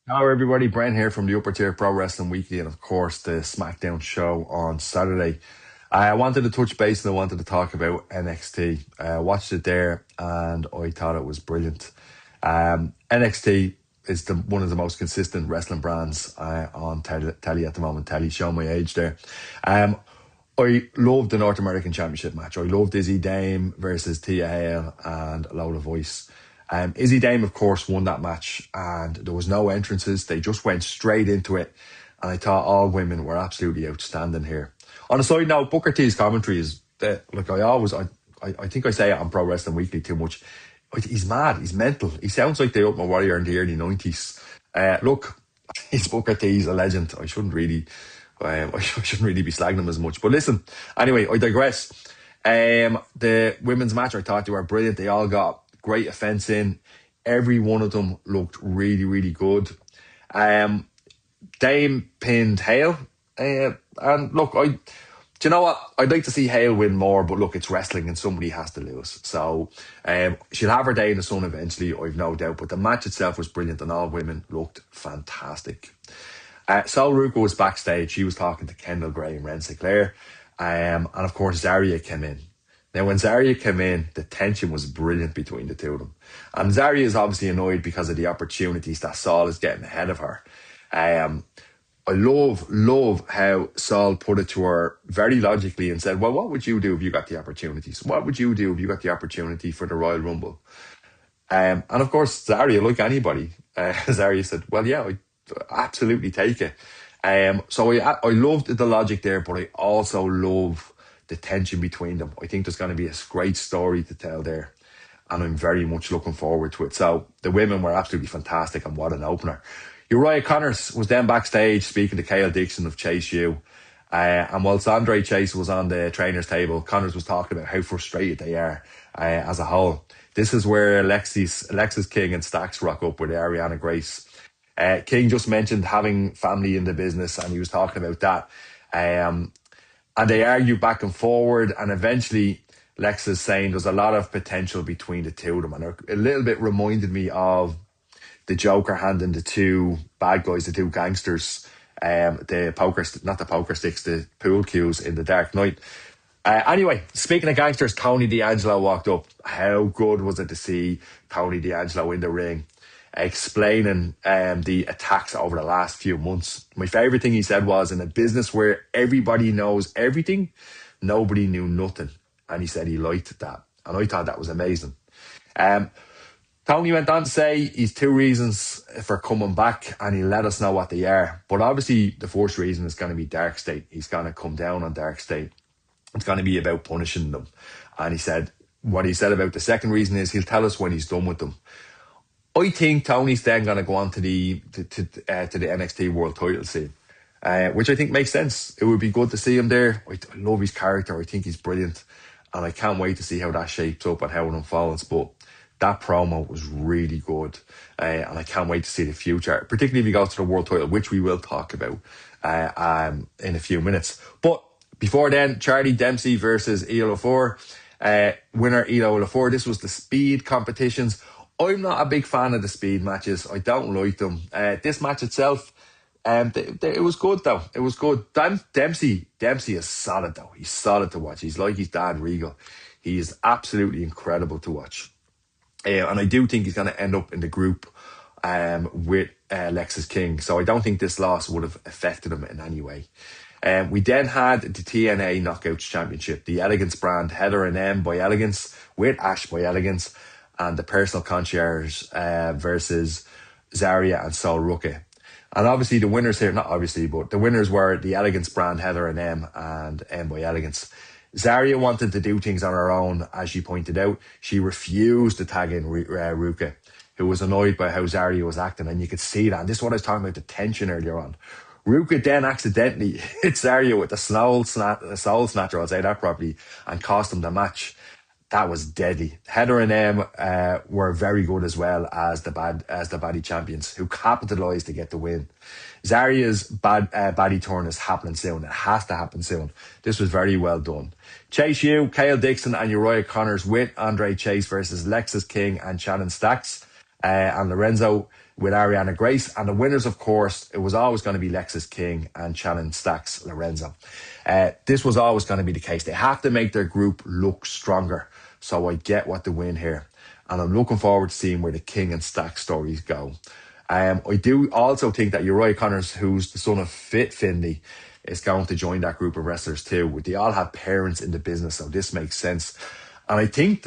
Hello, everybody. Bren here from the Upper Tier Pro Wrestling Weekly, and of course, the SmackDown show on Saturday. I wanted to touch base and I wanted to talk about NXT. I watched it there and I thought it was brilliant. NXT is one of the most consistent wrestling brands on telly at the moment. Telly, showing my age there. Um, I loved the North American Championship match. I loved Izzy Dame versus Tia Hale and Lola Voice. Izzy Dame, of course, won that match, and there was no entrances. They just went straight into it, and I thought all women were absolutely outstanding here. On a side note, Booker T's commentary is like I think I say it on Pro Wrestling Weekly too much. He's mad. He's mental. He sounds like the Ultimate Warrior in the early 90s. Look, he's Booker T. He's a legend. I shouldn't really be slagging him as much. But listen, anyway, I digress. The women's match, I thought they were brilliant. They all got great offense in. Every one of them looked really, really good. Um, Dame pinned Hale. And look, do you know what? I'd like to see Hale win more, but look, it's wrestling and somebody has to lose. So she'll have her day in the sun eventually, I've no doubt. But the match itself was brilliant and all women looked fantastic. Sol Ruka was backstage. She was talking to Kendall Gray and Ren Sinclair. And of course, Zarya came in. Now, when Zarya came in, the tension was brilliant between the two of them. And Zarya is obviously annoyed because of the opportunities that Sol is getting ahead of her. Um, I love how Sol put it to her very logically and said, well, what would you do if you got the opportunities? What would you do if you got the opportunity for the Royal Rumble? And of course, Zarya, like anybody, Zarya said, well, yeah, I absolutely take it. So I loved the logic there, but I also love the tension between them. I think there's going to be a great story to tell there, and I'm very much looking forward to it. So the women were absolutely fantastic, and what an opener. Uriah Connors was then backstage speaking to Kyle Dixon of Chase U. And whilst Andre Chase was on the trainer's table, Connors was talking about how frustrated they are as a whole. This is where Alexis King and Stax rock up with Ariana Grace. King just mentioned having family in the business, and he was talking about that. And they argue back and forward, and eventually Lex is saying there's a lot of potential between the two of them. And it a little bit reminded me of the Joker handing the two bad guys, the two gangsters, not the poker sticks, the pool cues in the Dark Knight. Anyway, speaking of gangsters, Tony D'Angelo walked up. How good was it to see Tony D'Angelo in the ring, explaining the attacks over the last few months? My favourite thing he said was, in a business where everybody knows everything, nobody knew nothing. And he said he liked that. And I thought that was amazing. Um, Tony went on to say he's two reasons for coming back, and he let us know what they are. But obviously, the first reason is going to be Dark State. He's going to come down on Dark State. It's going to be about punishing them. And he said, what he said about the second reason is he'll tell us when he's done with them. I think Tony's then going to go on to the NXT World Title scene, which I think makes sense. It would be good to see him there. I love his character. I think he's brilliant, and I can't wait to see how that shapes up and how it unfolds. But that promo was really good, and I can't wait to see the future, particularly if he goes to the World Title, which we will talk about in a few minutes. But before then, Charlie Dempsey versus Elo Four. Winner Elo Four. This was the speed competitions. I'm not a big fan of the speed matches. I don't like them. This match itself, it was good though. It was good. Dempsey is solid though. He's solid to watch. He's like his dad, Regal. He is absolutely incredible to watch. And I do think he's going to end up in the group with Lexus King. So I don't think this loss would have affected him in any way. We then had the TNA Knockouts Championship, the Elegance brand, Heather and M by Elegance with Ash by Elegance, and the Personal Concierge versus Zarya and Sol Ruka. And obviously the winners here, not obviously, but the winners were the Elegance brand, Heather and M by Elegance. Zarya wanted to do things on her own, as she pointed out. She refused to tag in Ruka, who was annoyed by how Zarya was acting, and you could see that. And this is what I was talking about, the tension earlier on. Ruka then accidentally hit Zarya with the soul snatcher, I'll say that properly, and cost him the match. That was deadly. Heather and M were very good as well as the baddie champions, who capitalised to get the win. Zarya's baddie turn is happening soon. It has to happen soon. This was very well done. Chase U, Kyle Dixon and Uriah Connors with Andre Chase versus Lexus King and Shannon Stacks. and Lorenzo with Ariana Grace. And the winners, of course, it was always going to be Lexis King and Shannon Stacks Lorenzo. This was always going to be the case. They have to make their group look stronger. So I get what the win here. And I'm looking forward to seeing where the King and Stacks stories go. I do also think that Uriah Connors, who's the son of Fit Finley, is going to join that group of wrestlers too. They all have parents in the business, so this makes sense. And I think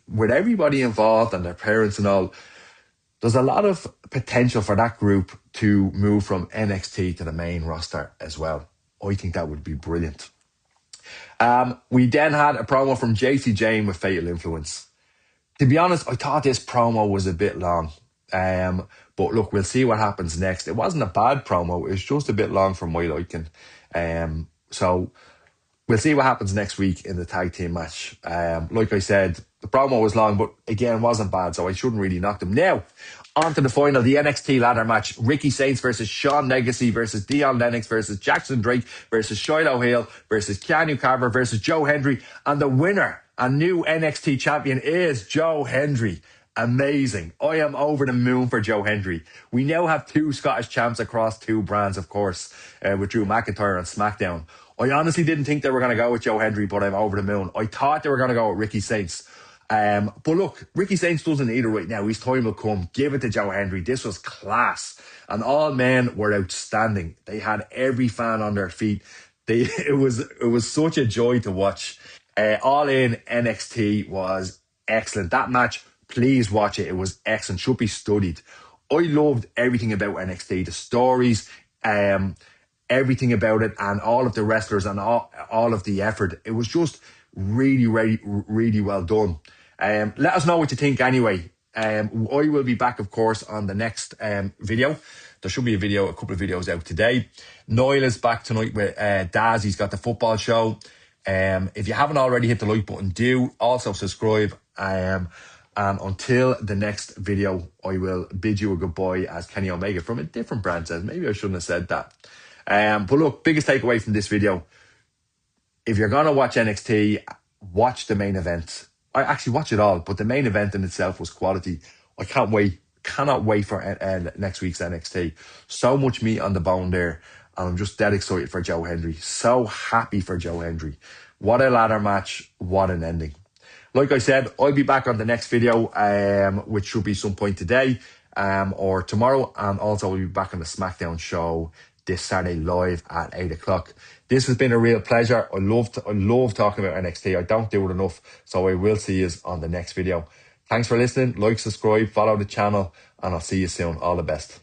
with everybody involved and their parents and all, there's a lot of potential for that group to move from NXT to the main roster as well. I think that would be brilliant. We then had a promo from JC Jane with Fatal Influence. To be honest, I thought this promo was a bit long. But look, we'll see what happens next. It wasn't a bad promo. It was just a bit long for my liking. So we'll see what happens next week in the tag team match. Like I said, the promo was long, but again, wasn't bad, so I shouldn't really knock them. Now, on to the final, the NXT ladder match. Ricky Saints versus Sean Legacy versus Dion Lennox versus Jackson Drake versus Shiloh Hill versus Keanu Carver versus Joe Hendry. And the winner and new NXT champion is Joe Hendry. Amazing. I am over the moon for Joe Hendry. We now have 2 Scottish champs across 2 brands, of course, with Drew McIntyre on SmackDown. I honestly didn't think they were going to go with Joe Hendry, but I'm over the moon. I thought they were going to go with Ricky Saints. But look, Ricky Saints doesn't need it right now. His time will come. Give it to Joe Hendry. This was class. And all men were outstanding. They had every fan on their feet. It was such a joy to watch. All In NXT was excellent. That match, please watch it. It was excellent. Should be studied. I loved everything about NXT. The stories, everything about it, and all of the wrestlers and all of the effort. It was just really, really, really well done. Let us know what you think anyway. I will be back, of course, on the next video. There should be a couple of videos out today. Niall is back tonight with Daz. He's got the football show. If you haven't already, hit the like button. Do also subscribe. And until the next video, I will bid you a goodbye as Kenny Omega from a different brand says. Maybe I shouldn't have said that. But look, biggest takeaway from this video. If you're going to watch NXT, watch the main event. I actually watch it all, but the main event in itself was quality. I cannot wait for next week's NXT. So much meat on the bone there. And I'm just dead excited for Joe Hendry. So happy for Joe Hendry. What a ladder match. What an ending. Like I said, I'll be back on the next video, which should be some point today or tomorrow. And also we'll be back on the SmackDown show this Saturday live at 8 o'clock. This has been a real pleasure. I love talking about NXT. I don't do it enough. So I will see you on the next video. Thanks for listening. Like, subscribe, follow the channel, and I'll see you soon. All the best.